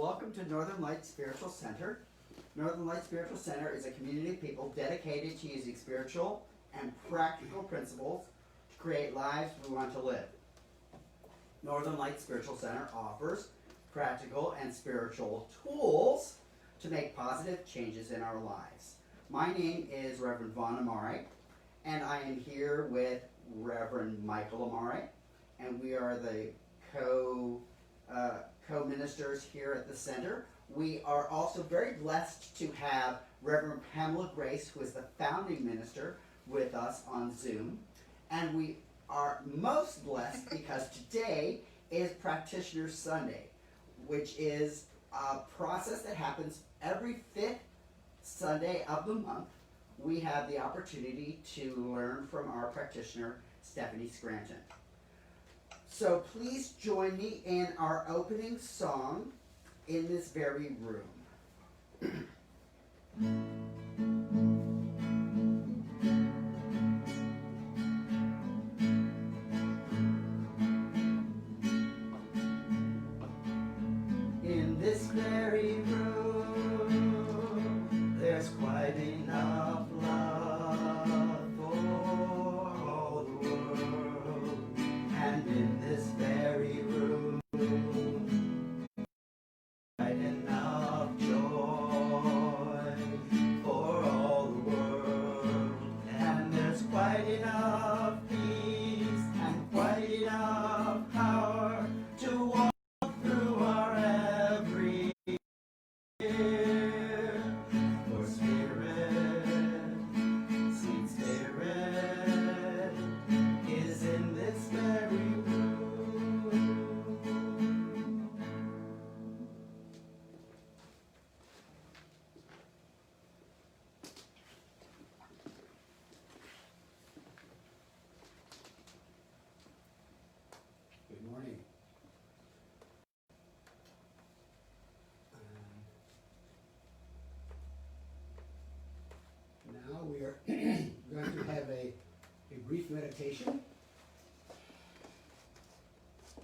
Welcome to Northern Light Spiritual Center. Northern Light Spiritual Center is a community of people dedicated to using spiritual and practical principles to create lives we want to live. Northern Light Spiritual Center offers practical and spiritual tools to make positive changes in our lives. My name is Reverend Vaughn Amaré, and I am here with Reverend Mykal Amaré, and we are the co-ministers here at the center. We are also very blessed to have Reverend Pamela Grace, who is the founding minister, with us on Zoom. And we are most blessed because today is Practitioner Sunday, which is a process that happens every 5th Sunday of the month. We have the opportunity to learn from our practitioner, Stephanie Scranton. So please join me in our opening song in this very room. In this very room, there's quite enough love for all the world. And in this very room, quite enough joy for all the world. And there's quite enough peace and quite enough power to walk through our every year. For Spirit, sweet Spirit, is in this very room. Good morning. Now we are going to have a brief meditation.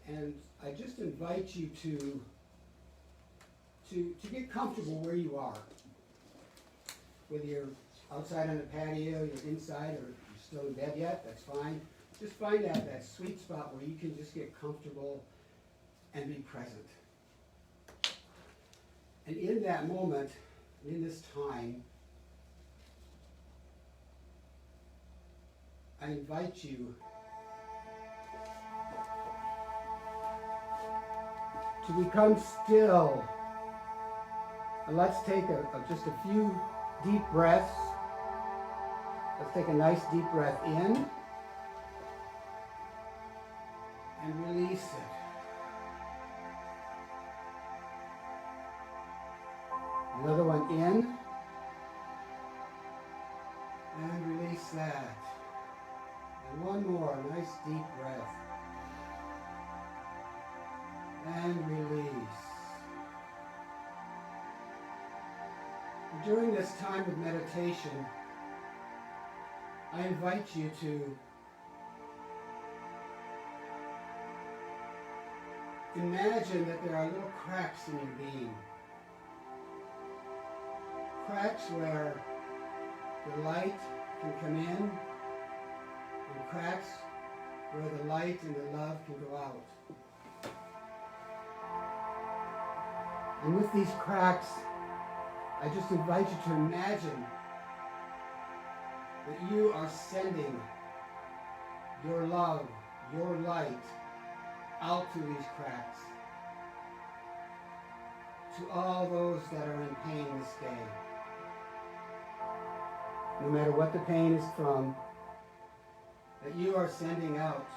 And I just invite you to get comfortable where you are. Whether you're outside on the patio, you're inside, or you're still in bed yet, that's fine. Just find that sweet spot where you can just get comfortable and be present. And in that moment, in this time, I invite you to become still. And let's take just a few deep breaths. Let's take a nice deep breath in and release it. Another one in and release that. And one more, nice deep breath. And release. During this time of meditation, I invite you to imagine that there are little cracks in your being. Cracks where the light can come in, and cracks where the light and the love can go out. And with these cracks, I just invite you to imagine that you are sending your love, your light, out through these cracks to all those that are in pain this day. No matter what the pain is from, that you are sending out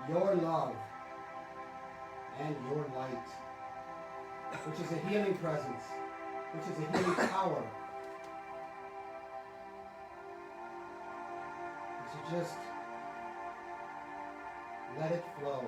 your love and your light, which is a healing presence, which is a healing power. So just let it flow.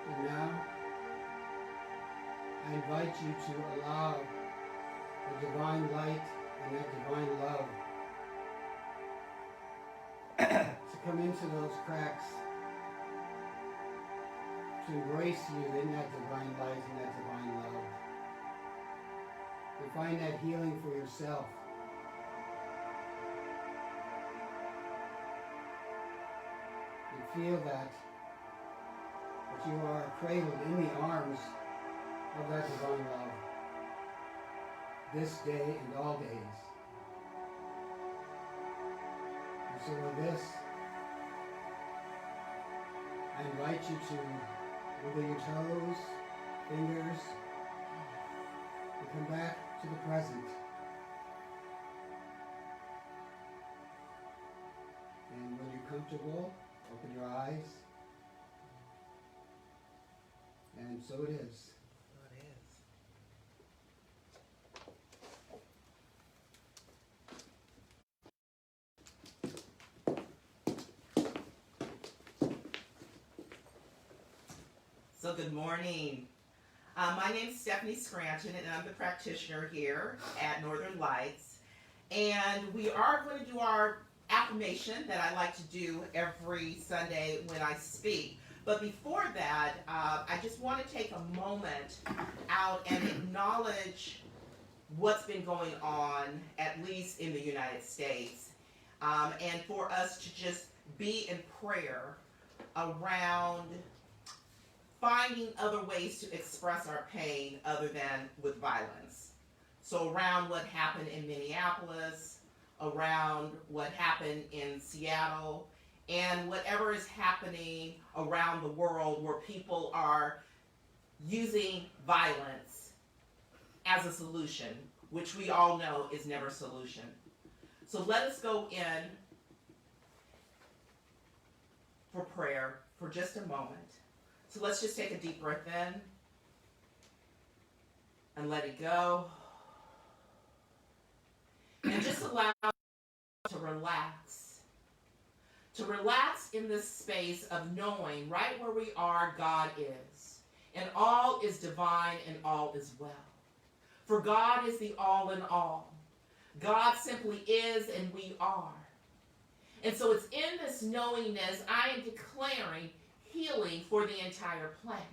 And now, I invite you to allow the divine light and that divine love to come into those cracks, to embrace you in that divine light and that divine love. To find that healing for yourself. And feel that you are cradled in the arms of that divine love this day and all days. And so with this, I invite you to wiggle your toes, fingers, and come back to the present. And when you're comfortable, open your eyes. And so it is. So good morning. My name is Stephanie Scranton, and I'm the practitioner here at Northern Lights. And we are going to do our affirmation that I like to do every Sunday when I speak. But before that, I just want to take a moment out and acknowledge what's been going on, at least in the United States, and for us to just be in prayer around finding other ways to express our pain other than with violence. So around what happened in Minneapolis, around what happened in Seattle, and whatever is happening around the world where people are using violence as a solution, which we all know is never a solution. So let us go in for prayer for just a moment. So let's just take a deep breath in and let it go. And just allow to relax. To relax in this space of knowing right where we are, God is. And all is divine and all is well. For God is the all in all. God simply is and we are. And so it's in this knowingness I am declaring healing for the entire planet.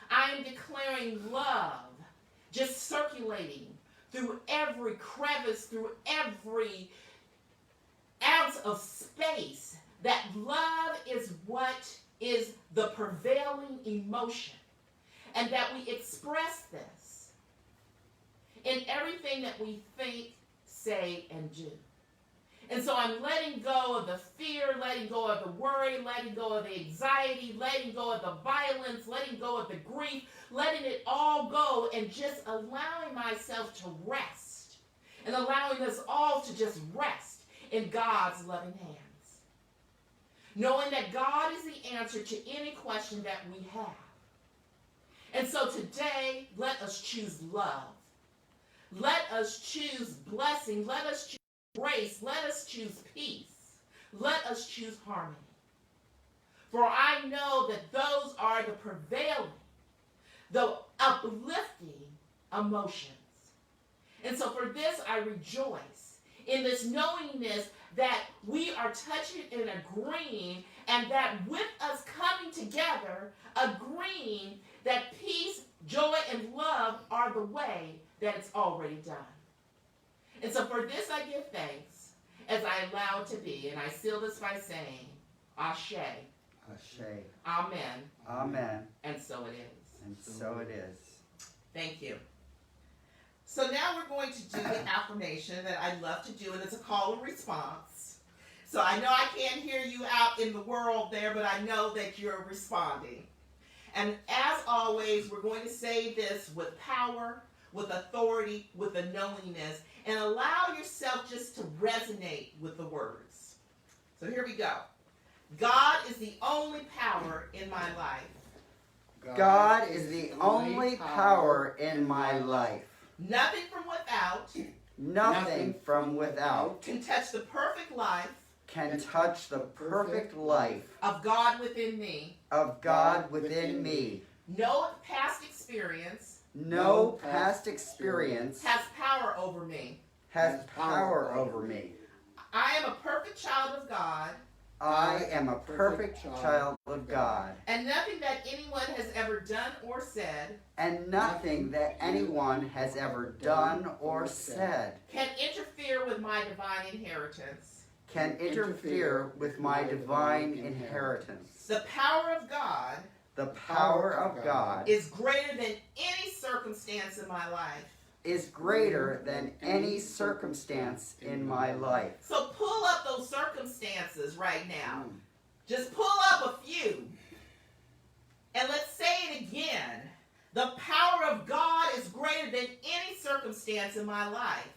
I am declaring love just circulating through every crevice, through every ounce of space, that love is what is the prevailing emotion, and that we express this in everything that we think, say, and do. And so I'm letting go of the fear, letting go of the worry, letting go of the anxiety, letting go of the violence, letting go of the grief, letting it all go and just allowing myself to rest and allowing us all to just rest in God's loving hands. Knowing that God is the answer to any question that we have. And so today, let us choose love. Let us choose blessing. Let us choose grace. Let us choose peace. Let us choose harmony. For I know that those are the prevailing, the uplifting emotions. And so for this I rejoice in this knowingness that we are touching and agreeing, and that with us coming together, agreeing that peace, joy, and love are the way that it's already done. And so for this I give thanks as I allow it to be. And I seal this by saying, Ashe. Ashe. Amen. Amen. And so it is. And so it is. Thank you. So now we're going to do the affirmation that I love to do, and it's a call and response. So I know I can't hear you out in the world there, but I know that you're responding. And as always, we're going to say this with power, with authority, with a knowingness, and allow yourself just to resonate with the words. So here we go. God is the only power in my life. God is the only power in my life. Nothing from without Nothing from without can touch the perfect life can touch the perfect life of God within me. of God within me. No past experience No past experience has power over me. has power over me. I am a perfect child of God, I am a perfect child of God, and nothing that anyone has ever done or said and nothing that anyone has ever done or said can interfere with my divine inheritance. can interfere with my divine inheritance. The power of God The power of God is greater than any circumstance in my life. is greater than any circumstance in my life. So pull up those circumstances right now. Just pull up a few. And let's say it again. The power of God is greater than any circumstance in my life.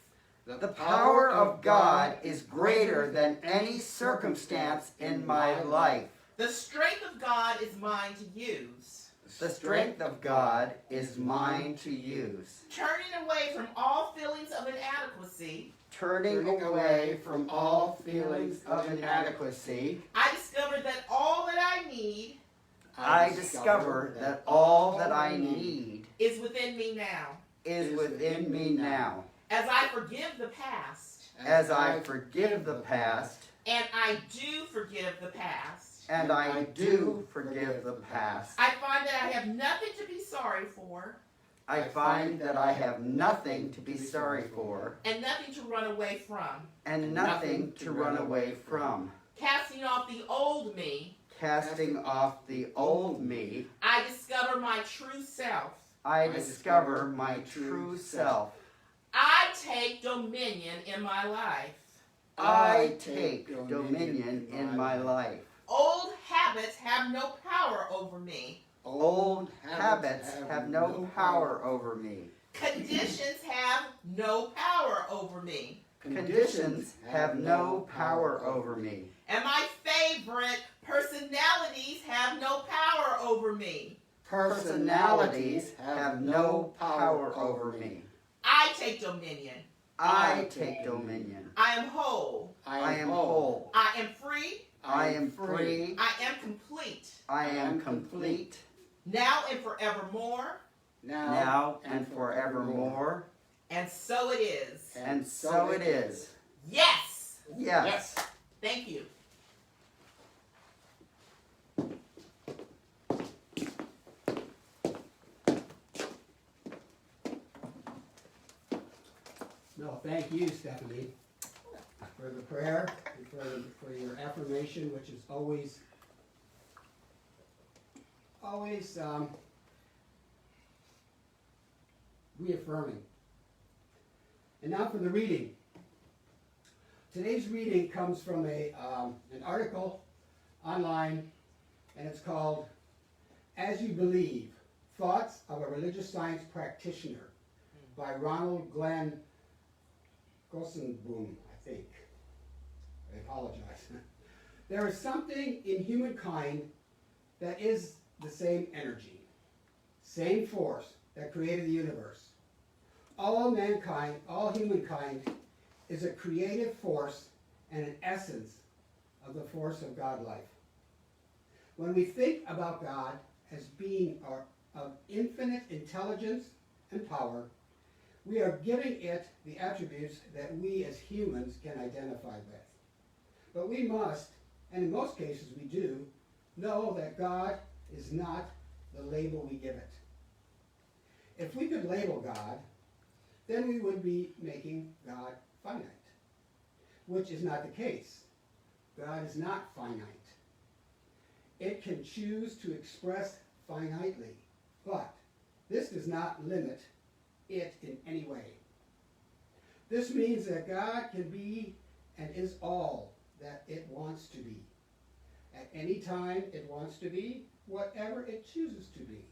The power of God is greater than any circumstance in my life. The strength of God is mine to use. The strength of God is mine to use. Turning away from all feelings of inadequacy, Turning away from all feelings of inadequacy, I discovered that all that I need I discover that all that I need is within me now. is within me now. As I forgive the past, As I forgive the past, and I do forgive the past, and I do forgive the past, I find that I have nothing to be sorry for I find that I have nothing to be sorry for and nothing to run away from. and nothing to run away from. Casting off the old me, Casting off the old me, I discover my true self. I discover my true self. I take dominion in my life. I take dominion in my life. Old habits have no power over me. Old habits have no power over me. Conditions have no power over me. Conditions have no power over me. And my favorite, personalities have no power over me. Personalities have no power over me. I take dominion. I take dominion. I am whole. I am whole. I am free. I am free. I am complete. I am complete. Now and forevermore. Now and forevermore. And so it is. And so it is. Yes. Yes. Thank you. No, thank you, Stephanie, for the prayer and for your affirmation, which is always reaffirming. And now for the reading. Today's reading comes from an article online, and it's called "As You Believe: Thoughts of a Religious Science Practitioner" by Ronald Glenn Gossenboom, I think. I apologize. There is something in humankind that is the same energy, same force that created the universe. All mankind, all humankind, is a creative force and an essence of the force of God life. When we think about God as being of infinite intelligence and power, we are giving it the attributes that we as humans can identify with. But we must, and in most cases we do, know that God is not the label we give it. If we could label God, then we would be making God finite, which is not the case. God is not finite. It can choose to express finitely, but this does not limit it in any way. This means that God can be and is all that it wants to be, at any time it wants to be, whatever it chooses to be.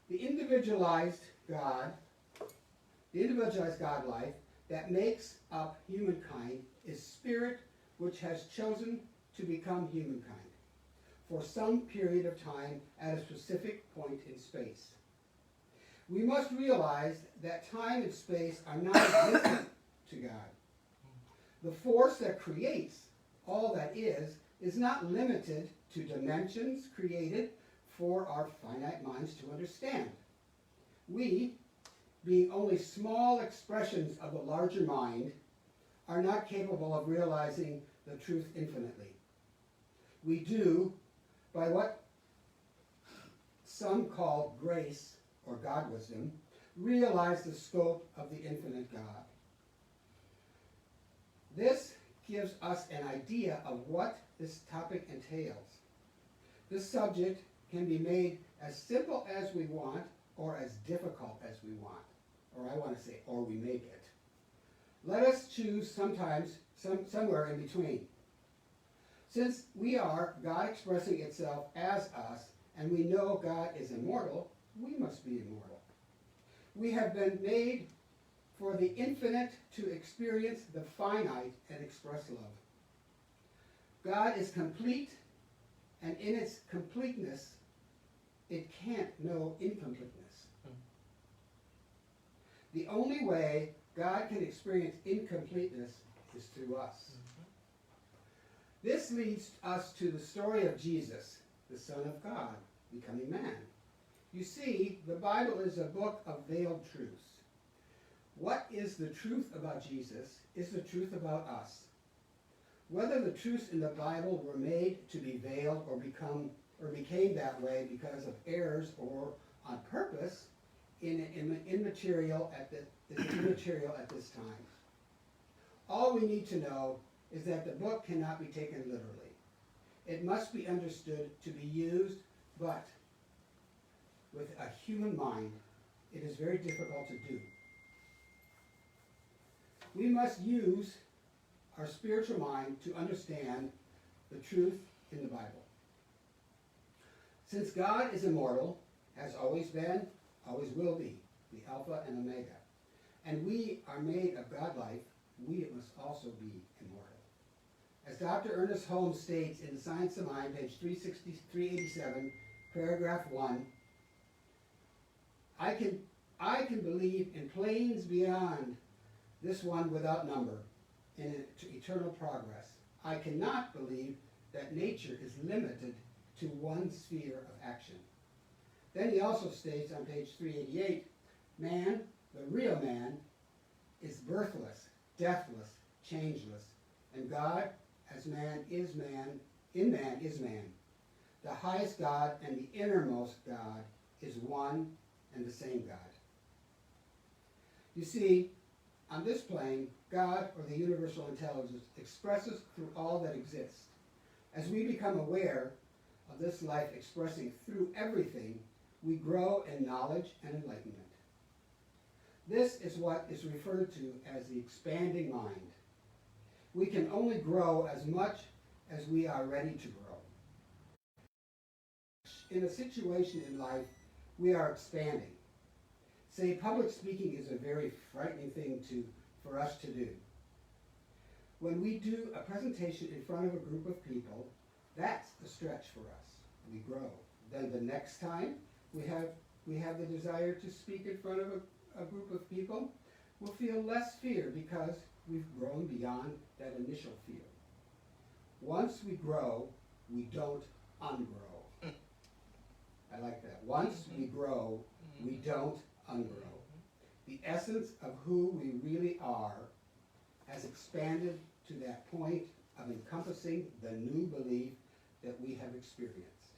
The individualized God life that makes up humankind is spirit which has chosen to become humankind for some period of time at a specific point in space. We must realize that time and space are not existent to God. The force that creates all that is not limited to dimensions created for our finite minds to understand. We, being only small expressions of the larger mind, are not capable of realizing the truth infinitely. We do, by what some call grace or God wisdom, realize the scope of the infinite God. This gives us an idea of what this topic entails. This subject can be made as simple as we want or as difficult as we want. Or I want to say, or we make it. Let us choose somewhere in between. Since we are God expressing itself as us, and we know God is immortal, we must be immortal. We have been made for the infinite to experience the finite and express love. God is complete, and in its completeness, it can't know incompleteness. The only way God can experience incompleteness is through us. This leads us to the story of Jesus, the Son of God, becoming man. You see, the Bible is a book of veiled truths. What is the truth about Jesus is the truth about us. Whether the truths in the Bible were made to be veiled or became that way because of errors or on purpose is immaterial at this time. All we need to know is that the book cannot be taken literally. It must be understood to be used, but with a human mind, it is very difficult to do. We must use our spiritual mind to understand the truth in the Bible. Since God is immortal, has always been, always will be, the Alpha and Omega, and we are made of God-life, we must also be immortal. As Dr. Ernest Holmes states in The Science of Mind, page 387, paragraph 1, I can believe in planes beyond this one without number, in eternal progress. I cannot believe that nature is limited to one sphere of action. Then he also states on page 388, man, the real man, is birthless, deathless, changeless, and God, as man is man, in man is man. The highest God and the innermost God is one and the same God. You see, on this plane, God, or the universal intelligence, expresses through all that exists. As we become aware of this life expressing through everything, we grow in knowledge and enlightenment. This is what is referred to as the expanding mind. We can only grow as much as we are ready to grow. In a situation in life, we are expanding. Say, public speaking is a very frightening thing for us to do. When we do a presentation in front of a group of people, that's a stretch for us. We grow. Then the next time we have the desire to speak in front of a group of people, we'll feel less fear because we've grown beyond that initial fear. Once we grow, we don't ungrow. I like that. Once we grow, we don't ungrow. The essence of who we really are has expanded to that point of encompassing the new belief that we have experienced.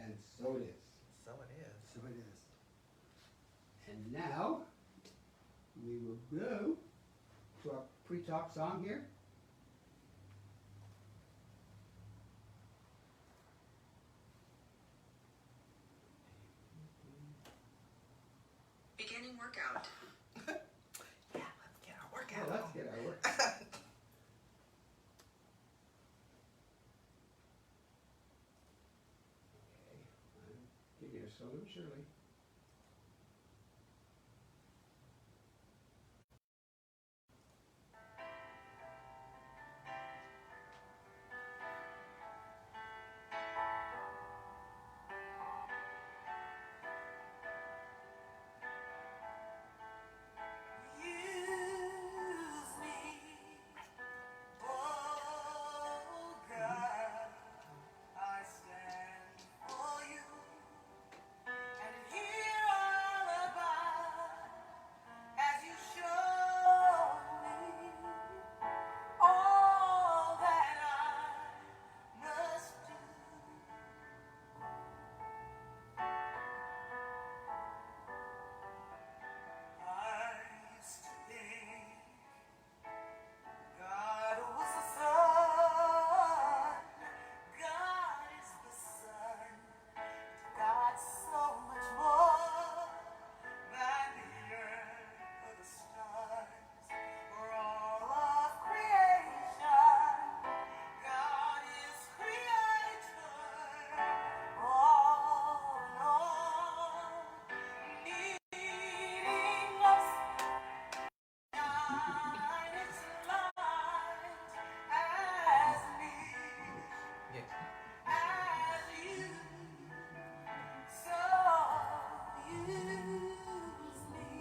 And so it is. So it is. So it is. And now, we will go to our pre-talk song here. Beginning workout. Yeah, let's get our workout. Let's get our work. Get here slowly but surely. Use me, oh God, I stand for you, and hear all about as you show me all that I must do. I used to think God was the sun, God is the sun, God's so much more than the earth or the stars or all of creation. God is creator, all in all, needing us. Shine its light as me, as you, so use me,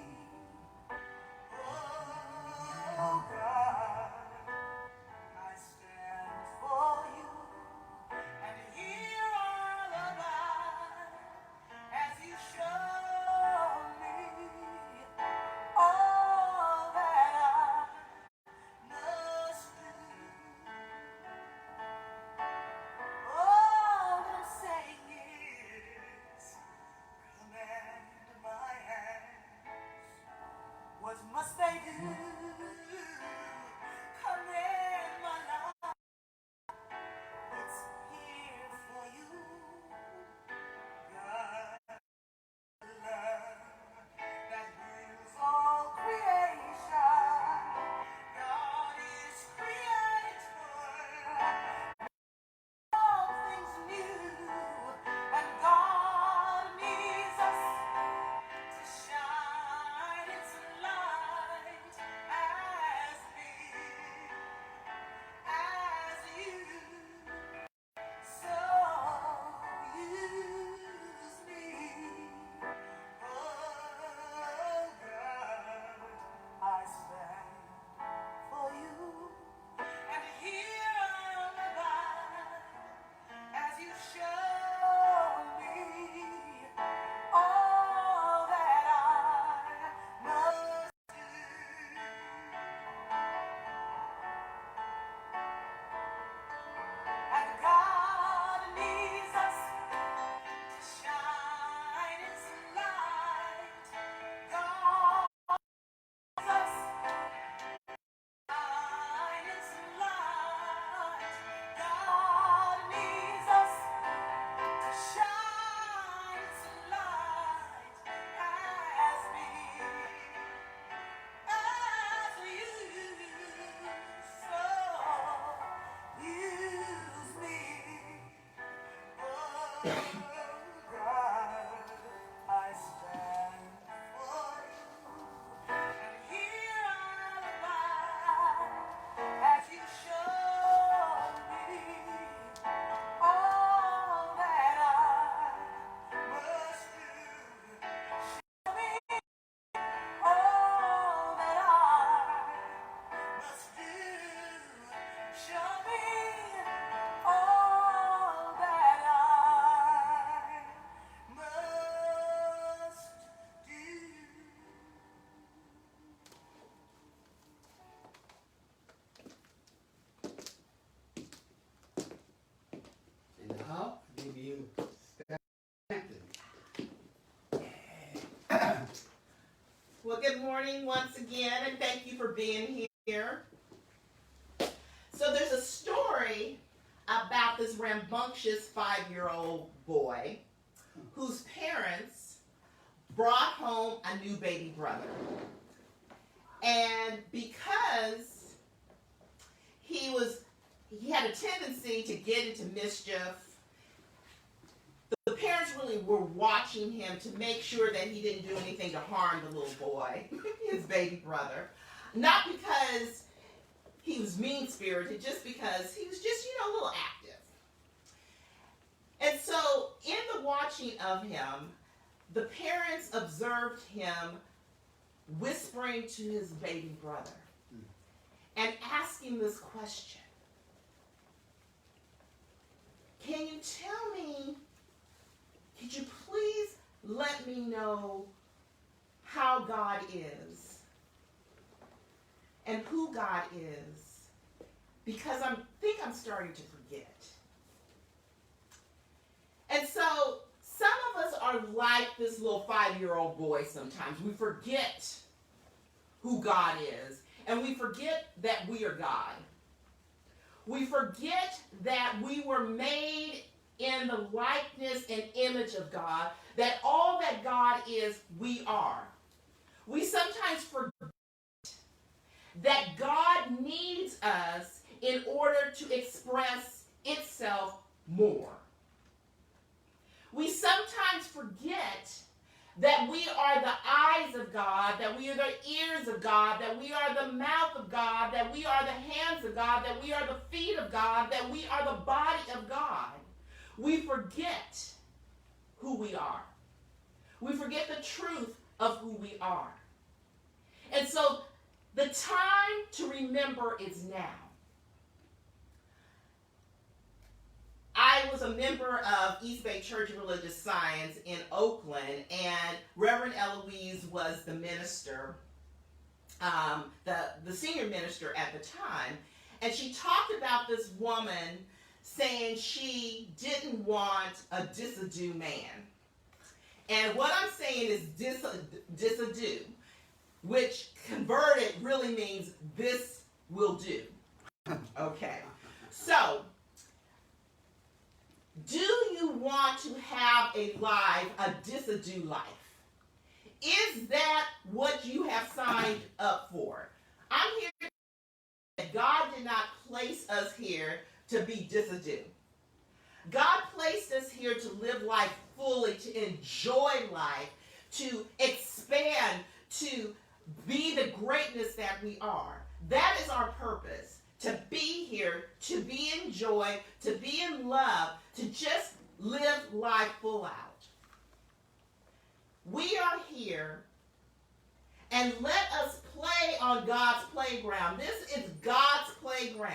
oh God, I stand for you, and hear all about as you show me all that I must do. All I'm saying is, command my hands. What must they do? Command my life. It's here for you, God. Love that heals all creation. God is creator. All things new, and God needs us to shine its light morning once again, and thank you for being here. So there's a story about this rambunctious 5-year-old boy whose parents brought home a new baby brother. And because he had a tendency to get into mischief, the parents really were watching him to make sure that he didn't do anything to harm the little boy, his baby brother. Not because he was mean-spirited, just because he was just, a little active. And so in the watching of him, the parents observed him whispering to his baby brother and asking this question: can you tell me, could you please let me know how God is and who God is? Because I think I'm starting to forget. And so some of us are like this little 5-year-old boy sometimes. We forget who God is, and we forget that we are God. We forget that we were made in the likeness and image of God, that all that God is, we are. We sometimes forget that God needs us in order to express itself more. We sometimes forget that we are the eyes of God, that we are the ears of God, that we are the mouth of God, that we are the hands of God, that we are the feet of God, that we are the body of God. We forget who we are. We forget the truth of who we are. And so the time to remember is now. I was a member of East Bay Church of Religious Science in Oakland, and Reverend Eloise was the minister, the senior minister at the time, and she talked about this woman saying she didn't want a disado man. And what I'm saying is disado, which converted really means this will do. Okay, so do you want to have a disado life? Is that what you have signed up for? I'm here to say that God did not place us here to be disado. God placed us here to live life fully, to enjoy life, to expand, to be the greatness that we are. That is our purpose. To be here, to be in joy, to be in love, to just live life full out. We are here, and let us play on God's playground. This is God's playground.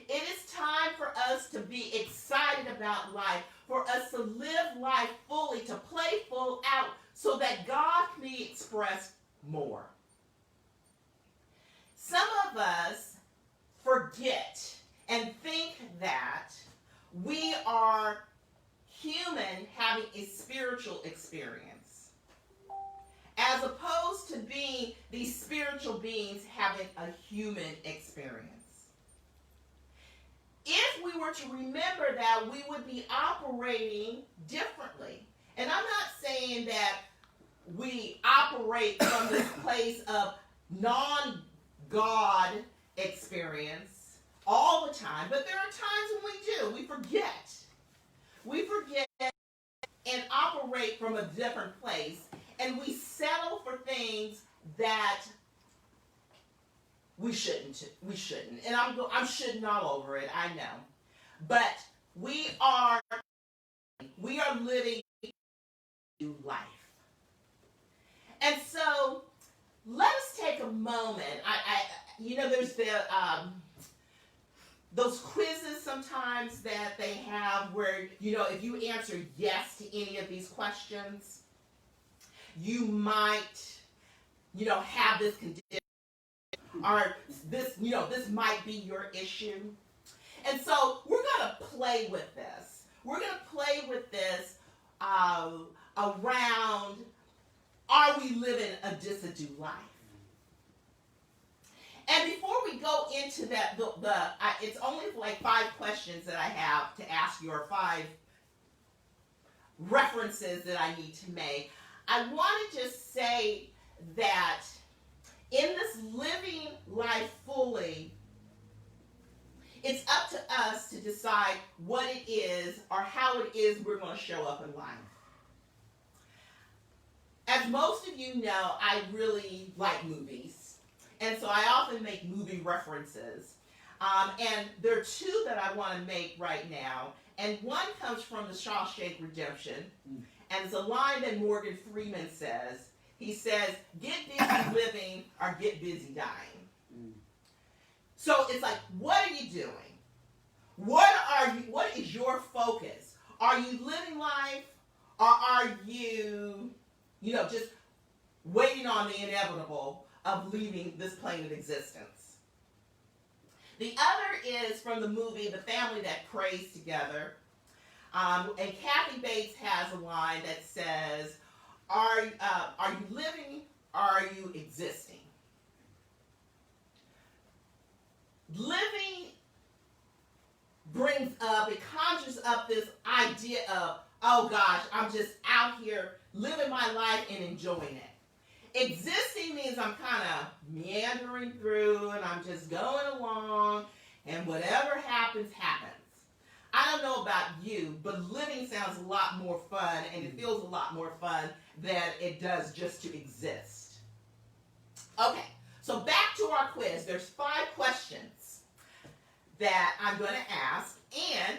It is time for us to be excited about life, for us to live life fully, to play full out, so that God can be expressed more. Some of us forget and think that we are human having a spiritual experience, as opposed to being these spiritual beings having a human experience. If we were to remember that, we would be operating differently. And I'm not saying that we operate from this place of non-God experience all the time, but there are times when we do. We forget. We forget and operate from a different place, and we settle for things that we shouldn't. And I'm shitting all over it, I know. But we are living life. And so let us take a moment. There's those quizzes sometimes that they have where, if you answer yes to any of these questions, you might, have this condition, or this might be your issue. And so we're going to play with this. We're going to play with this around, are we living a disado life? into that. It's only like 5 questions that I have to ask you, or 5 references that I need to make. I want to just say that in this living life fully, it's up to us to decide what it is or how it is we're going to show up in life. As most of you know, I really like movies, and so I often make movie references. And there are 2 that I want to make right now, and one comes from The Shawshank Redemption, and it's a line that Morgan Freeman says. He says, "Get busy living or get busy dying." So it's like, what are you doing? What is your focus? Are you living life, or are you, just waiting on the inevitable of leaving this plane of existence? The other is from the movie The Family That Prays Together. And Kathy Bates has a line that says, are you living, or are you existing? Living it conjures up this idea of, oh gosh, I'm just out here living my life and enjoying it. Existing means I'm kind of meandering through and I'm just going along, and whatever happens, happens. I don't know about you, but living sounds a lot more fun, and it feels a lot more fun than it does just to exist. Okay, so back to our quiz. There's 5 questions that I'm going to ask, and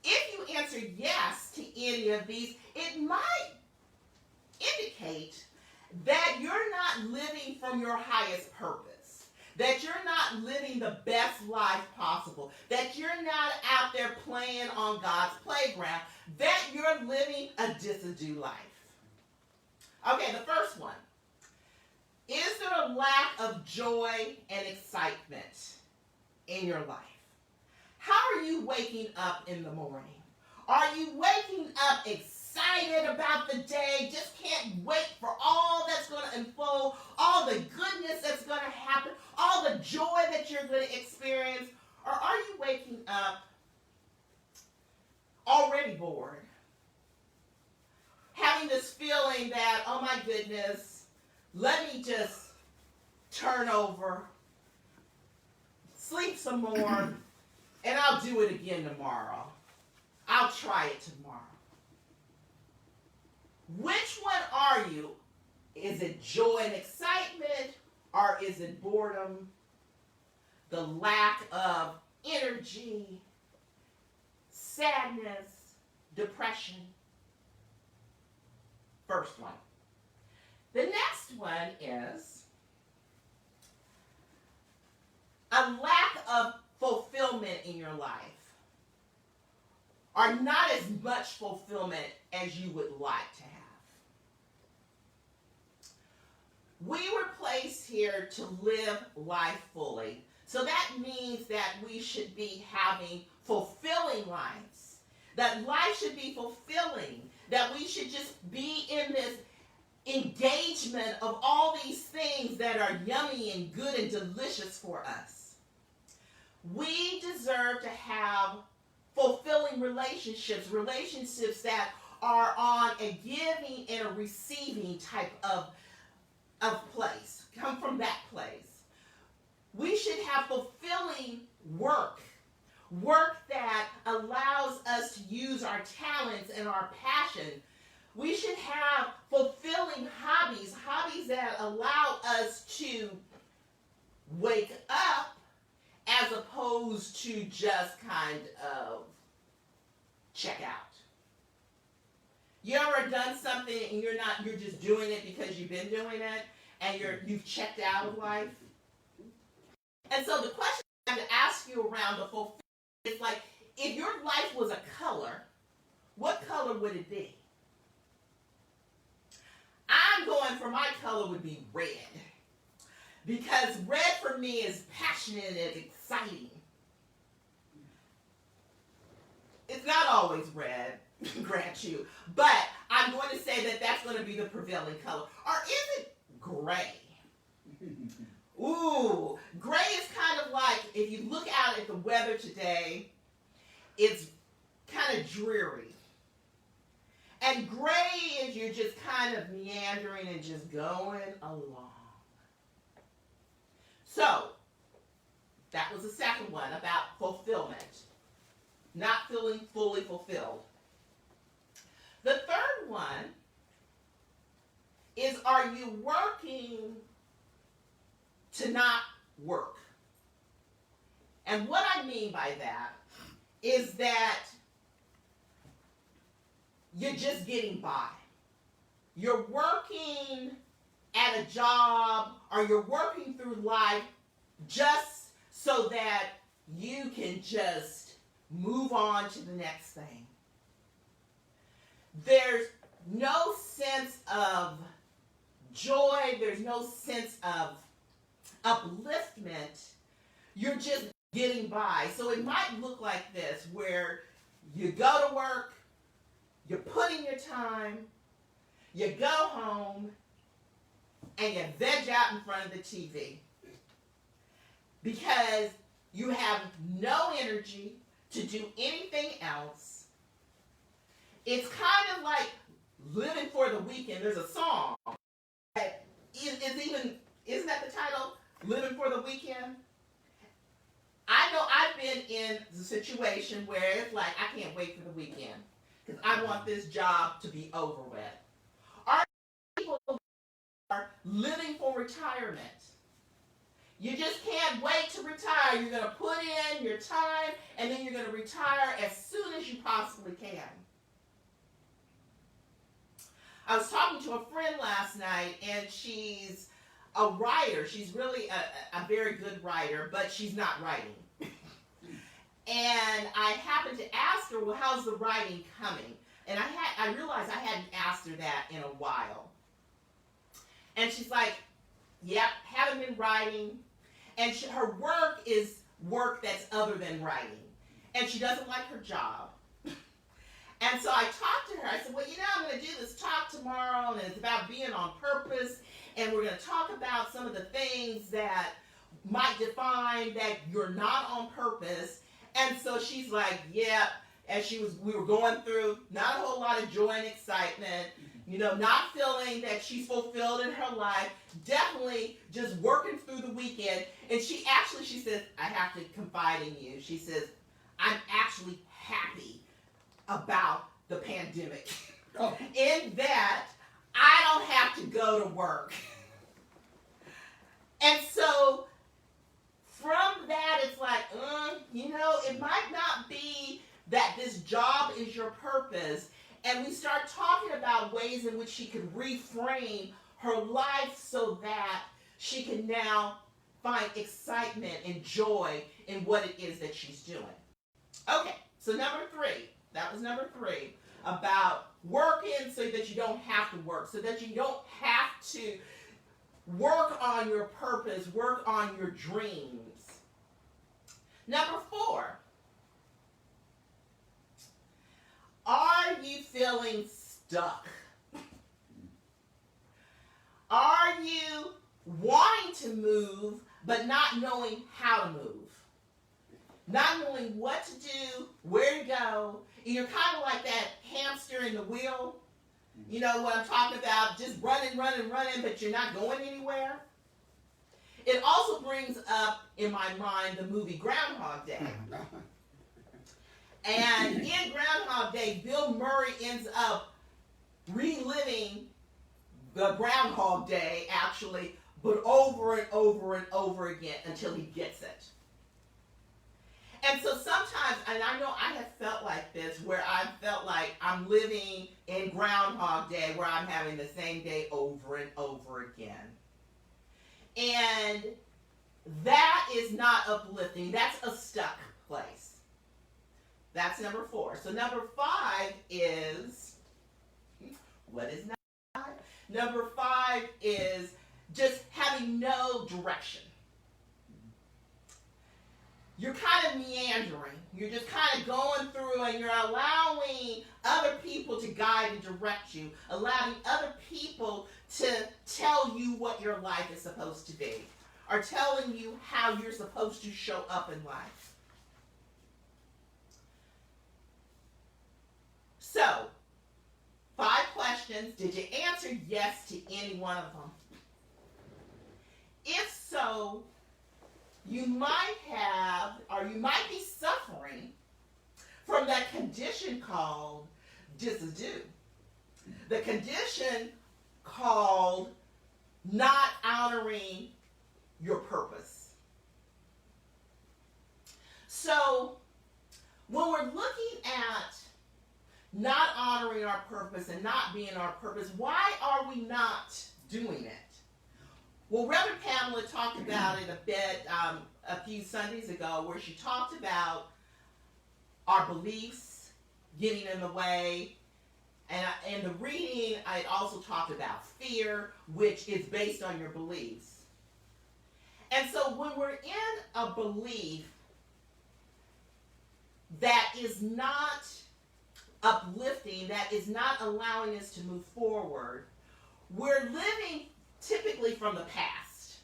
if you answer yes to any of these, it might indicate that you're not living from your highest purpose, that you're not living the best life possible, that you're not out there playing on God's playground, that you're living a disado life. Okay, the first one. Is there a lack of joy and excitement in your life? How are you waking up in the morning? Are you waking up excited about the day, just can't wait for all that's going to unfold, all the goodness that's going to happen, all the joy that you're going to experience? Or are you waking up already bored? Having this feeling that, oh my goodness, let me just turn over, sleep some more, and I'll do it again tomorrow. I'll try it tomorrow. Which one are you? Is it joy and excitement, or is it boredom, the lack of energy, sadness, depression? First one. The next one is a lack of fulfillment in your life, or not as much fulfillment as you would like to have. We were placed here to live life fully. So that means that we should be having fulfilling lives. That life should be fulfilling. That we should just be in this engagement of all these things that are yummy and good and delicious for us. We deserve to have fulfilling relationships, relationships that are on a giving and a receiving type of place, come from that place. We should have fulfilling work that allows us to use our talents and our passion. We should have fulfilling hobbies that allow us to wake up as opposed to just kind of check out. You ever done something and you're just doing it because you've been doing it and you've checked out of life? And so the question I have to ask you around the fulfillment is like, if your life was a color, what color would it be? I'm going for my color would be red. Because red for me is passionate and exciting. It's not always red, grant you, but I'm going to say that that's going to be the prevailing color. Or is it gray? Ooh, gray is if you look out at the weather today, it's kind of dreary. And gray is you're just kind of meandering and just going along. So, that was the second one about fulfillment. Not feeling fully fulfilled. The third one is, are you working to not work? And what I mean by that is that you're just getting by. You're working at a job, or you're working through life just so that you can just move on to the next thing. There's no sense of joy, there's no sense of upliftment. You're just getting by. So it might look like this, where you go to work, you put in your time, you go home, and you veg out in front of the TV. Because you have no energy to do anything else. It's kind of like living for the weekend. There's a song that isn't that the title? Living for the Weekend? I know I've been in the situation where it's like, I can't wait for the weekend because I want this job to be over with. Our people are living for retirement. You just can't wait to retire. You're going to put in your time, and then you're going to retire as soon as you possibly can. I was talking to a friend last night, and she's a writer. She's really a very good writer, but she's not writing. And I happened to ask her, well, how's the writing coming? And I realized I hadn't asked her that in a while. And she's like, yep, haven't been writing. And her work is work that's other than writing. And she doesn't like her job. And so I talked to her. I said, well, I'm going to do this talk tomorrow, and it's about being on purpose. And we're going to talk about some of the things that might define that you're not on purpose. And so she's like, yeah. And we were going through not a whole lot of joy and excitement, not feeling that she's fulfilled in her life, definitely just working through the weekend. And she says, I have to confide in you. She says, I'm actually happy about the pandemic. Oh. In that I don't have to go to work. And so from that, it's like, it might not be that this job is your purpose. And we start talking about ways in which she can reframe her life so that she can now find excitement and joy in what it is that she's doing. Okay, so that was number three, about working so that you don't have to work, so that you don't have to work on your purpose, work on your dreams. Number 4, are you feeling stuck? Are you wanting to move but not knowing how to move? Not knowing what to do, where to go. And you're kind of like that hamster in the wheel. You know what I'm talking about? Just running, but you're not going anywhere. It also brings up in my mind the movie Groundhog Day. And in Groundhog Day, Bill Murray ends up reliving the Groundhog Day, actually, but over and over and over again until he gets it. And so sometimes, and I know I have felt like this, where I felt like I'm living in Groundhog Day, where I'm having the same day over and over again. And that is not uplifting. That's a stuck place. That's number 4. So number 5 is, what is number 5? Number 5 is just having no direction. You're kind of meandering. You're just kind of going through, and you're allowing other people to guide and direct you, allowing other people to tell you what your life is supposed to be. are telling you how you're supposed to show up in life. So, 5 questions. Did you answer yes to any one of them? If so, you might have, or you might be suffering from that condition called disado. The condition called not honoring your purpose. So, when we're looking at not honoring our purpose and not being our purpose, why are we not doing it? Well, Reverend Pamela talked about it a bit a few Sundays ago, where she talked about our beliefs getting in the way. And in the reading, I also talked about fear, which is based on your beliefs. And so when we're in a belief that is not uplifting, that is not allowing us to move forward, we're living typically from the past.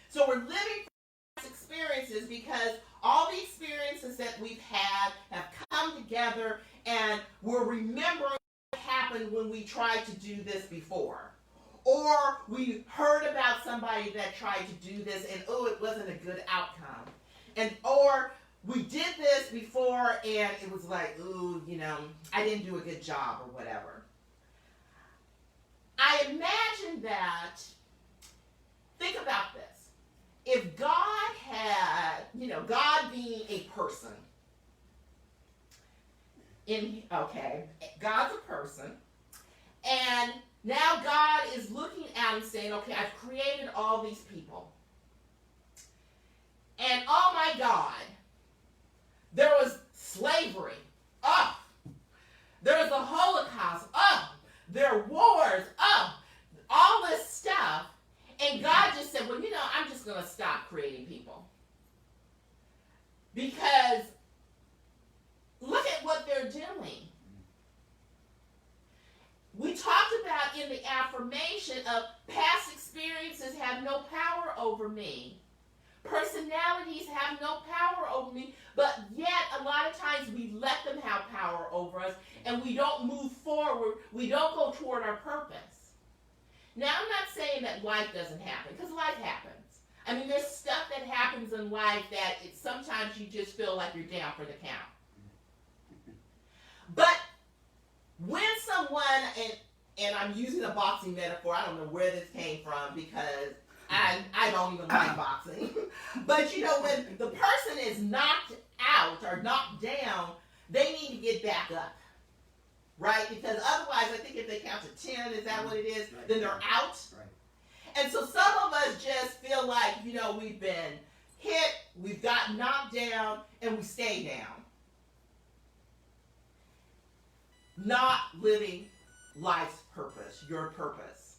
So we're living from past experiences because all the experiences that we've had have come together, and we're remembering what happened when we tried to do this before. Or we heard about somebody that tried to do this and it wasn't a good outcome. Or we did this before and it was like, I didn't do a good job or whatever. I imagine that, think about this. If God had, God being a person, God's a person, and now God is looking at him saying, okay, I've created all these people. And oh my God, there was slavery. Oh, there was the Holocaust. Oh, there are wars. Oh, all this stuff. And God just said, well, I'm just going to stop creating people. Because look at what they're doing. We talked about in the affirmation of past experiences have no power over me. Personalities have no power over me, but yet a lot of times we let them have power over us and we don't move forward. We don't go toward our purpose. Now, I'm not saying that life doesn't happen, because life happens. I mean, there's stuff that happens in life that sometimes you just feel like you're down for the count. But when someone, and I'm using a boxing metaphor, I don't know where this came from because I don't even like boxing. But when the person is knocked out or knocked down, they need to get back up. Right? Because otherwise, I think if they count to 10, is that what it is? Right. Then they're out. Right. And so some of us just feel like, we've been hit, we've got knocked down, and we stay down. Not living life's purpose, your purpose.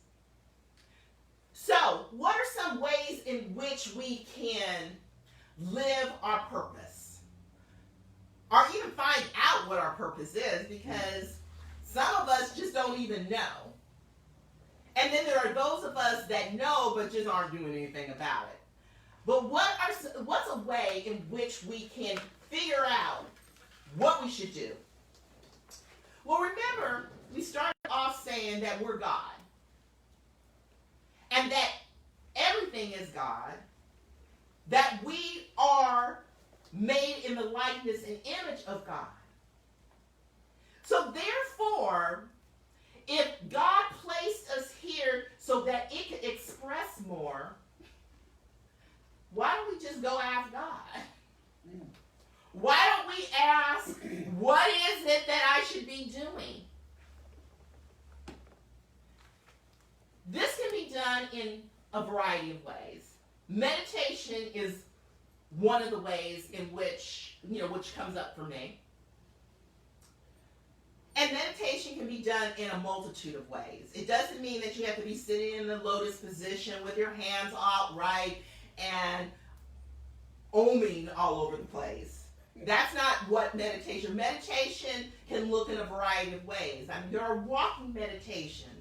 So, what are some ways in which we can live our purpose? Or even find out what our purpose is, because some of us just don't even know. And then there are those of us that know but just aren't doing anything about it. But what's a way in which we can figure out what we should do? Well, remember, we started off saying that we're God. And that everything is God. That we are made in the likeness and image of God. So therefore, if God placed us here so that it could express more, why don't we just go ask God? Why don't we ask, what is it that I should be doing? This can be done in a variety of ways. Meditation is one of the ways in which, which comes up for me. And meditation can be done in a multitude of ways. It doesn't mean that you have to be sitting in the lotus position with your hands upright and oming all over the place. That's not what meditation can look in a variety of ways. I mean, there are walking meditations.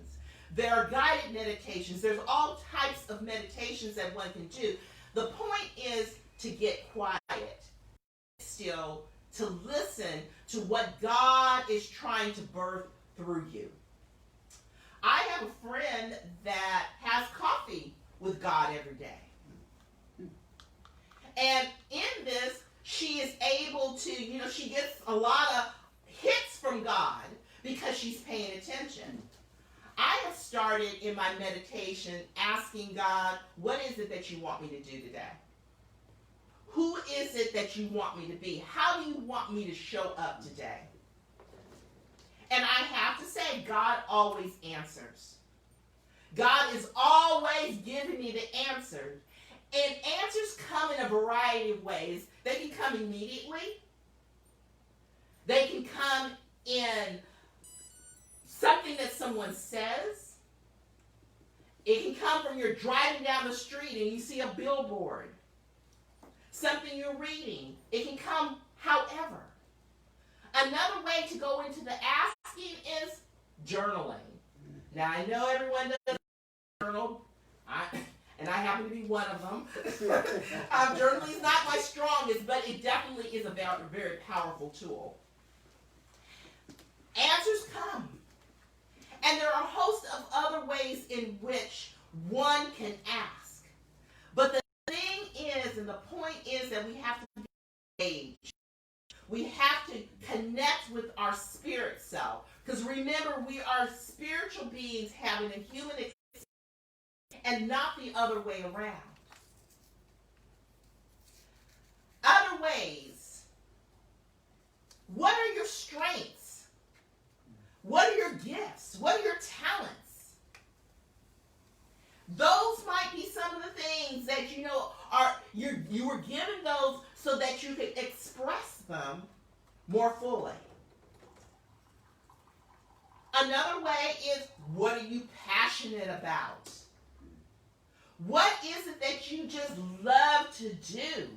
There are guided meditations. There's all types of meditations that one can do. The point is to get quiet, still, to listen to what God is trying to birth through you. I have a friend that has coffee with God every day. And in this, she is able to, she gets a lot of hits from God because she's paying attention. I have started in my meditation asking God, what is it that you want me to do today? Who is it that you want me to be? How do you want me to show up today? And I have to say, God always answers. God is always giving me the answers. And answers come in a variety of ways. They can come immediately. They can come in something that someone says. It can come from you're driving down the street and you see a billboard. Something you're reading. It can come however. Another way to go into the asking is journaling. Now, I know everyone does journal, and I happen to be one of them. Journaling is not my strongest, but it definitely is a very powerful tool. Answers come. And there are a host of other ways in which one can ask. But the thing is, and the point is that we have to be engaged. We have to connect with our spirit self. Because remember, we are spiritual beings having a human experience and not the other way around. Other ways. What are your strengths? What are your gifts? What are your talents? Those might be some of the things that you were given those so that you could express them more fully. Another way is, what are you passionate about? What is it that you just love to do?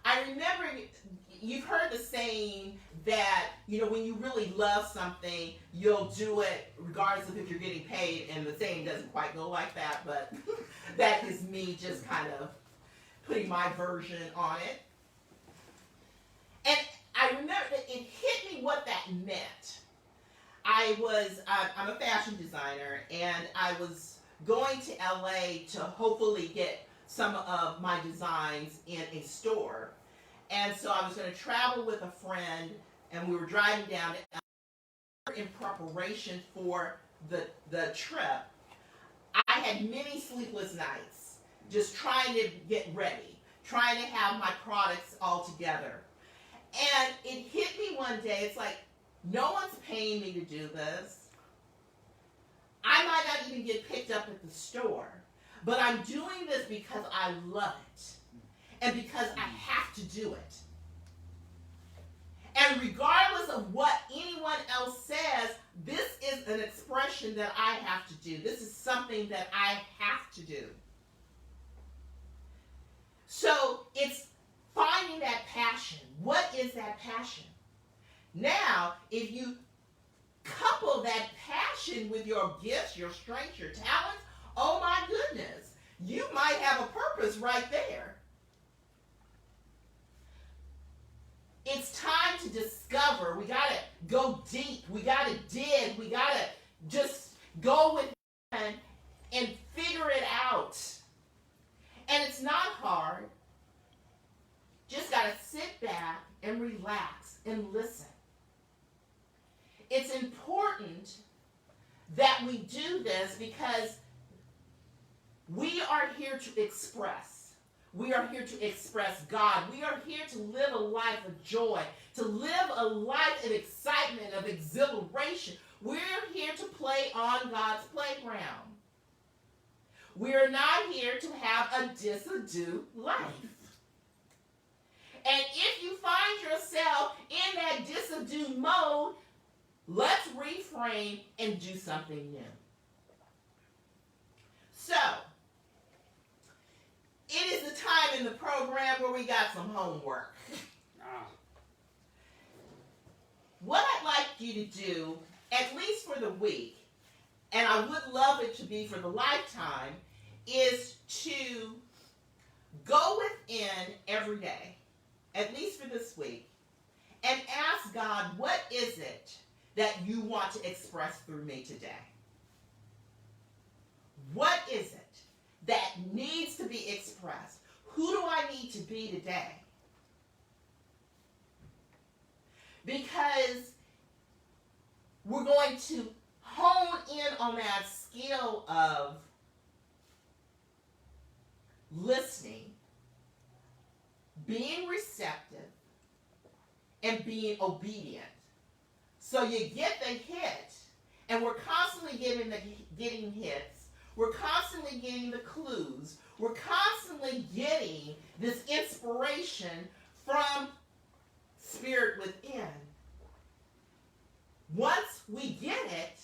I remember you've heard the saying that, when you really love something, you'll do it regardless of if you're getting paid, and the saying doesn't quite go like that, but that is me just kind of putting my version on it. And I remember that it hit me what that meant. I'm a fashion designer, and I was going to LA to hopefully get some of my designs in a store. And so I was going to travel with a friend, and we were driving down to LA. In preparation for the trip, I had many sleepless nights just trying to get ready, trying to have my products all together. And it hit me one day, it's like, no one's paying me to do this. I might not even get picked up at the store, but I'm doing this because I love it and because I have to do it. And regardless of what anyone else says, this is an expression that I have to do. This is something that I have to do. So it's finding that passion. What is that passion? Now, if you couple that passion with your gifts, your strengths, your talents, oh my goodness, you might have a purpose right there. It's time to discover. We got to go deep. We got to dig. We got to just go within and figure it out. And it's not hard. Just got to sit back and relax and listen. It's important that we do this because we are here to express. We are here to express God. We are here to live a life of joy, to live a life of excitement, of exhilaration. We're here to play on God's playground. We're not here to have a dis-a-do life. And if you find yourself in that dis-a-do mode, let's reframe and do something new. So, it is the time in the program where we got some homework. What I'd like you to do, at least for the week, and I would love it to be for the lifetime, is to go within every day, at least for this week, and ask God, what is it that you want to express through me today? What is it that needs to be expressed? Who do I need to be today? Because we're going to hone in on that skill of listening, being receptive, and being obedient. So you get the hit, and we're constantly getting hits. We're constantly getting the clues. We're constantly getting this inspiration from Spirit within. Once we get it,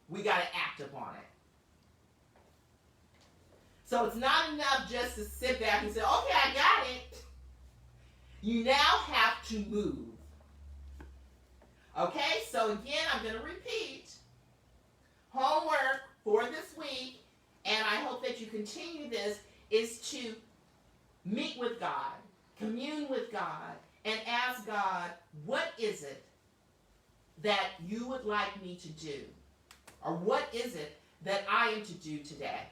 we got to act upon it. So it's not enough just to sit back and say, okay, I got it. You now have to move. Okay, so again, I'm going to repeat. Homework for this week, and I hope that you continue this, is to meet with God, commune with God, and ask God, what is it that you would like me to do? Or what is it that I am to do today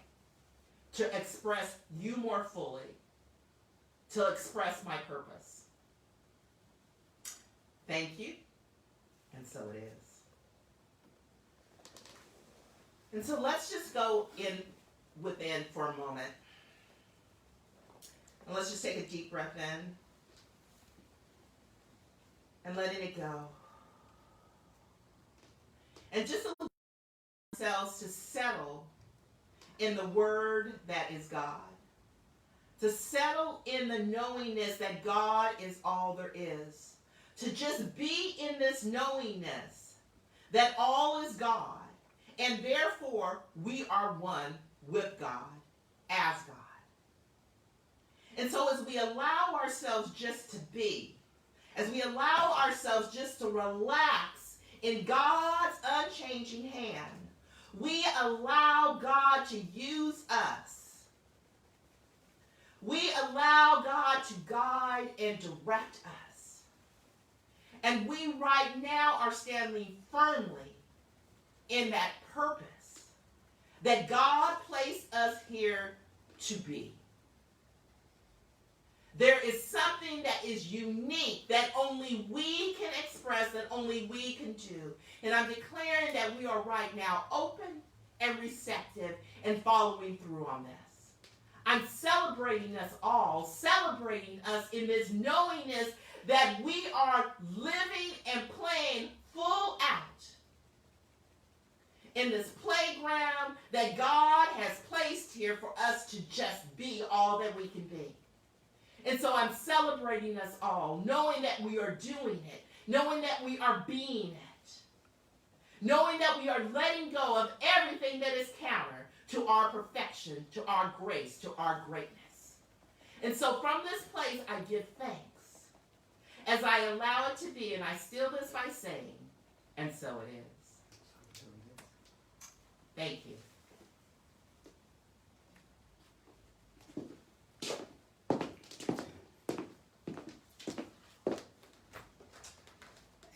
to express you more fully, to express my purpose? Thank you, and so it is. And so let's just go within for a moment. And let's just take a deep breath in and letting it go. And just allow ourselves to settle in the word that is God. To settle in the knowingness that God is all there is. To just be in this knowingness that all is God. And therefore, we are one with God, as God. And so as we allow ourselves just to be, as we allow ourselves just to relax in God's unchanging hand, we allow God to use us. We allow God to guide and direct us. And we right now are standing firmly in that purpose that God placed us here to be. There is something that is unique that only we can express, that only we can do. And I'm declaring that we are right now open and receptive and following through on this. I'm celebrating us all, celebrating us in this knowingness that we are living and playing full out in this playground that God has placed here for us to just be all that we can be. And so I'm celebrating us all, knowing that we are doing it, knowing that we are being it, knowing that we are letting go of everything that is counter to our perfection, to our grace, to our greatness. And so from this place, I give thanks as I allow it to be, and I seal this by saying, and so it is. Thank you.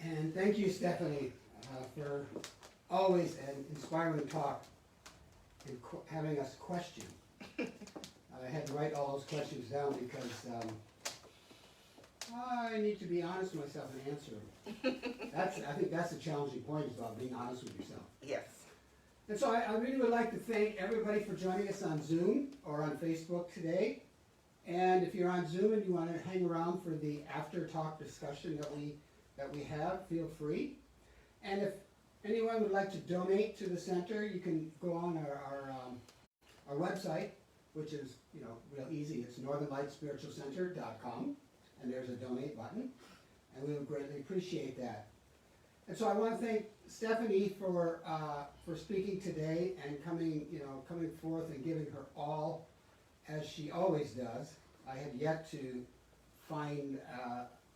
And thank you, Stephanie, for always an inspiring talk and having us question. I had to write all those questions down because I need to be honest with myself and answer them. I think that's the challenging point, is about being honest with yourself. Yes. And so I really would like to thank everybody for joining us on Zoom or on Facebook today. And if you're on Zoom and you want to hang around for the after talk discussion that we have, feel free. And if anyone would like to donate to the center, you can go on our website, which is real easy. It's northernlightspiritualcenter.com, and there's a donate button, and we would greatly appreciate that. And so I want to thank Stephanie for speaking today and coming forth and giving her all, as she always does. I have yet to find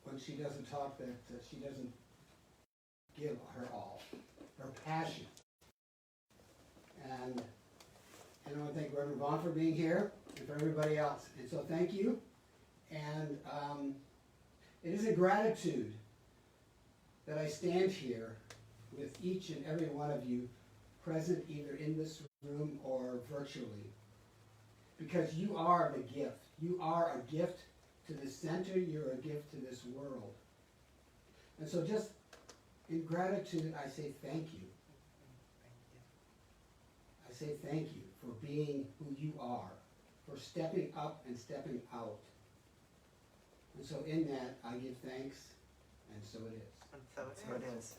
when she doesn't talk that she doesn't give her all, her passion. And I want to thank Reverend Vaughn for being here and for everybody else. And so thank you. And it is a gratitude that I stand here with each and every one of you present either in this room or virtually. Because you are the gift. You are a gift to the center. You're a gift to this world. And so just in gratitude, I say thank you. I say thank you for being who you are, for stepping up and stepping out. And so in that, I give thanks, and so it is. So it is.